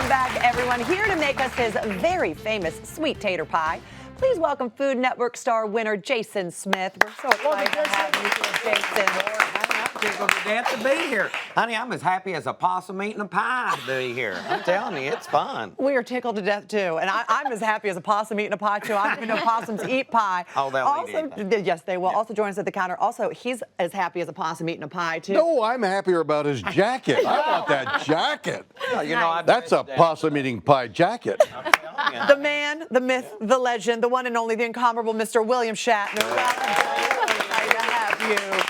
Welcome back, everyone. Here to make us his very famous sweet tater pie, please welcome Food Network star winner Jason Smith. We're so excited to have you here, Jason. Tickled to death to be here. Honey, I'm as happy as a possum eating a pie to be here. I'm telling you, it's fun. We are tickled to death, too. And I'm as happy as a possum eating a pie, too. I don't even know possums eat pie. Oh, they'll eat anything. Yes, they will. Yeah. Also join us at the counter. Also, he's as happy as a possum eating a pie, too. No, I'm happier about his jacket. I want that jacket. Well, you know, That's a possum-eating pie jacket. The man, the myth, the legend, the one and only, the incomparable Mr. William Shatner. Welcome. Excited to have you.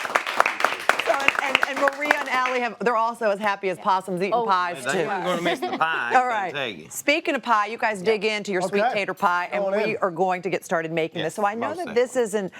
And Maria and Allie, they're also as happy as possums eating pies, too. They ain't going to miss the pie, All I can tell right. you. Speaking of pie, you guys dig into your sweet tater pie, and we are going to get started making this. So I know that this is an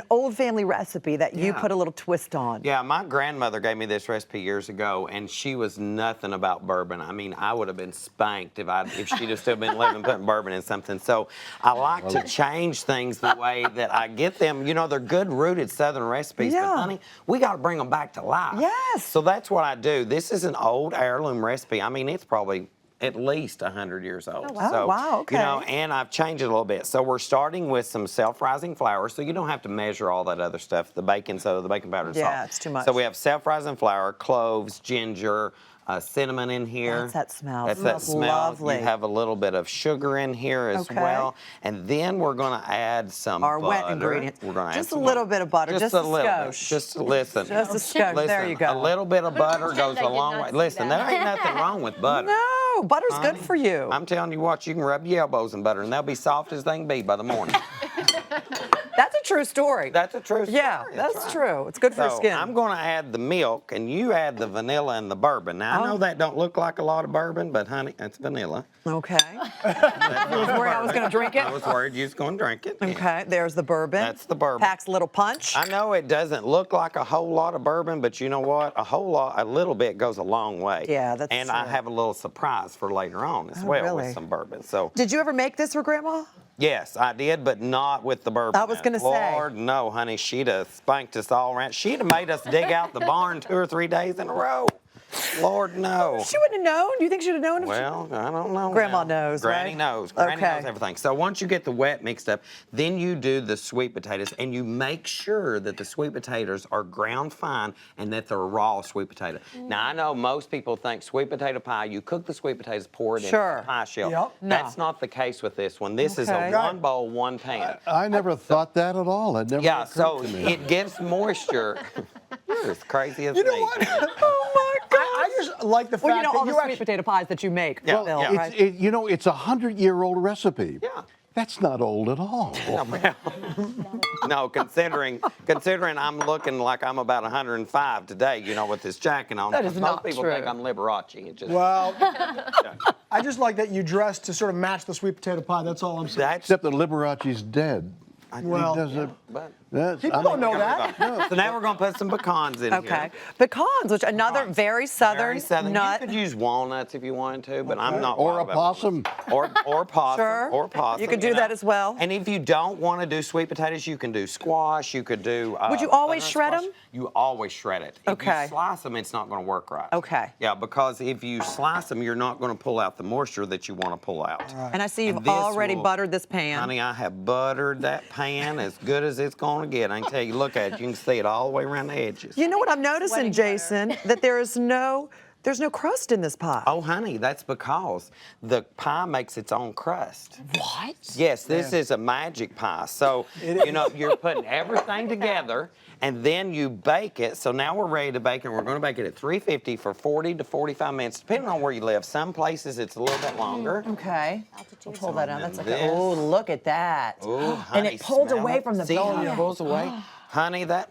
old family recipe that you put a little twist on. Yeah, my grandmother gave me this recipe years ago, and she was nothing about bourbon. I mean, I would have been spanked if she'd have still been living putting bourbon in something. So I like to change things the way that I get them. You know, they're good rooted Southern recipes, but honey, we got to bring them back to life. Yes. So that's what I do. This is an old heirloom recipe. I mean, it's probably at least 100 years old. Oh, wow. So, Wow, okay. You know, and I've changed it a little bit. So we're starting with some self-rising flour, so you don't have to measure all that other stuff, the baking soda, the baking powder, and salt. Yeah, it's too much. So we have self-rising flour, cloves, ginger, cinnamon in here. That's that smell. That's It that smells smell. lovely. You have a little bit of sugar in here as well. And then we're going to add some Our butter. wet ingredients. We're going to add Just a some little butter. bit of butter, just a little bit. skosh. Just listen. Just a skosh. Listen, There you go. a little bit of butter goes I a did long not way. see Listen, that. there ain't nothing wrong with butter. No, butter's good for you. I'm telling you what, you can rub your elbows in butter, and they'll be soft as they can be by the morning. That's a true story. That's a true story. Yeah, that's right. true. It's good for your So skin. I'm going to add the milk, and you add the vanilla and the bourbon. Now, I know that don't look like a lot of bourbon, but, honey, that's vanilla. Okay. I was worried I was going to drink it. I was worried you was going to drink it. Yeah. Okay, there's the bourbon. That's the bourbon. Packs a little punch. I know it doesn't look like a whole lot of bourbon, but you know what? A little bit goes a long way. Yeah, that's And I true. have a little surprise for later on as well really? with some bourbon. So Did you ever make this for Grandma? yes, I did, but not with the bourbon. I was gonna say. Lord, no, honey, she'd have spanked us all around. She'd have made us dig out the barn 2 or 3 days in a row. Lord, no. She wouldn't have known. Do you think she'd have known? If Well, I don't know. Grandma now. knows, Granny right? knows. Granny Okay. knows everything. So once you get the wet mixed up, then you do the sweet potatoes, and you make sure that the sweet potatoes are ground fine and that they're raw sweet potato. Now, I know most people think sweet potato pie, you cook the sweet potatoes, pour it in Sure. a pie shell. Yep. That's not the case with this one. This is Okay. a 1 bowl, 1 pan. I never thought that at all. It never Yeah, occurred so to me. it gives moisture. You're as crazy as You know me. what? Oh my God. I just like the fact Well, you know all that the you sweet actually. potato pies that you make, Yeah, Bill, yeah. right? It's a 100-year-old recipe. Yeah. That's not old at all. No, considering I'm looking like I'm about 105 today, you know, with this jacket on. That is Most not people true. think I'm Liberace. It just, Well, I just like that you dress to sort of match the sweet potato pie. That's all I'm saying. that's Except that Liberace's dead. Well, He doesn't. but People don't know that. So now we're gonna put some pecans in Okay. here. Pecans, which another very southern, Very southern. nut. You could use walnuts if you wanted to, but I'm not. Or a wild about possum. walnuts. Or possum. Sure. Or possum. You could do that as well. And if you don't want to do sweet potatoes, you can do squash. You could do. Would you always butternut shred squash. 'em? You always shred it. If Okay. you slice them, it's not going to work right. Okay. Yeah, because if you slice them, you're not going to pull out the moisture that you want to pull out. And I see And you've this already will- buttered this pan. Honey, I have buttered that pan as good as it's going to get. I can tell you, look at it, you can see it all the way around the edges. You know what I'm noticing, Jason? That there's no crust in this pie. Oh, honey, that's because the pie makes its own crust. What? Yes, this is a magic pie. So, you know, you're putting everything together, and then you bake it. So now we're ready to bake it. We're going to bake it at 350 for 40 to 45 minutes, depending on where you live. Some places it's a little bit longer. Okay. I'll pull that out. That's then okay. this. Oh, look at that. Ooh, and honey, it pulled smell away it. from the See how bone. it pulls away? Honey, that.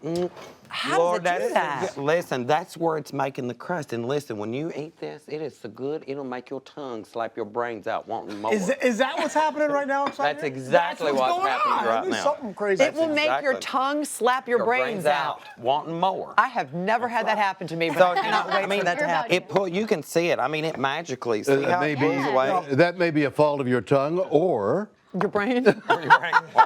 How Lord, does it do that's- that? Listen, that's where it's making the crust. And listen, when you eat this, it is so good, it'll make your tongue slap your brains out wanting more. Is that what's happening right now? Inside That's here? exactly That's what's going happening on. right There's now. something crazy. It will make your exactly. tongue slap your brains out. wanting more. I have never had that happen to me, but So, I cannot wait for that to happen. You can see it. I mean, it magically. See how it Maybe pulls away? that may be a fault of your tongue, or Your brain? Well,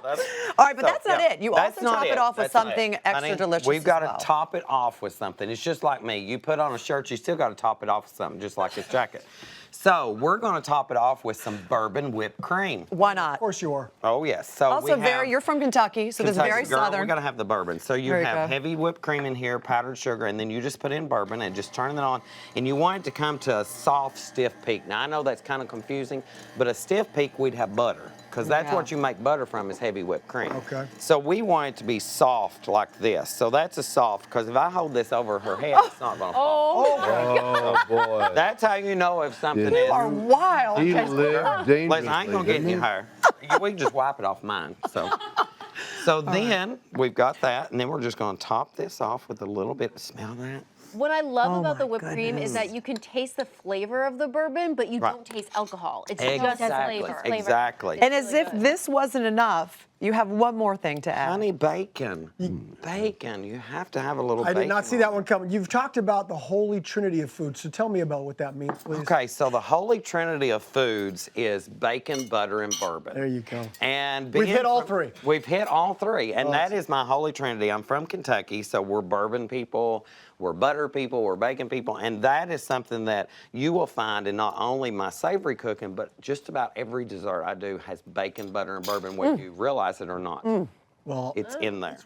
that's- All right, but So, that's not yeah, it. You that's also not top it off with That's not it. something extra Honey, delicious. We've got as well. to top it off with something. It's just like me. You put on a shirt, you still got to top it off with something, just like this jacket. So we're going to top it off with some bourbon whipped cream. Why not? Of course you are. Oh yes. So Also, we have, you're from Kentucky, so this is very Kentucky girl, southern. We're gonna have the bourbon. So you There you have go. heavy whipped cream in here, powdered sugar, and then you just put in bourbon and just turn it on. And you want it to come to a soft, stiff peak. Now I know that's kind of confusing, but a stiff peak we'd have butter, because that's Yeah. what you make butter from is heavy whipped cream. Okay. So we want it to be soft like this. So that's a soft, because if I hold this over her head, it's not gonna fall. Oh, boy. That's how you know if something You is. You are wild. He Casey. lived dangerously. Listen, I ain't gonna get any higher. We can just wipe it off mine. So then we've got that, and then we're just gonna top this off with a little bit. Smell that? What I love about the my whipped cream is that you can taste the flavor of the bourbon, but you Right. don't taste alcohol. It's just Exactly. flavor. Exactly. And as if this wasn't enough, you have one more thing to add. Honey bacon. Bacon. You have to have a little I bacon. did not see that one coming. You've talked about the holy trinity of food, so tell me about what that means, please. Okay, so the holy trinity of foods is bacon, butter, and bourbon. There you go. And We've being hit all from- three. We've hit all three, and that is my holy trinity. I'm from Kentucky, so we're bourbon people, we're butter people, we're bacon people, and that is something that you will find in not only my savory cooking, but just about every dessert I do has bacon, butter, and bourbon, whether you realize it or not. Well, It's in there.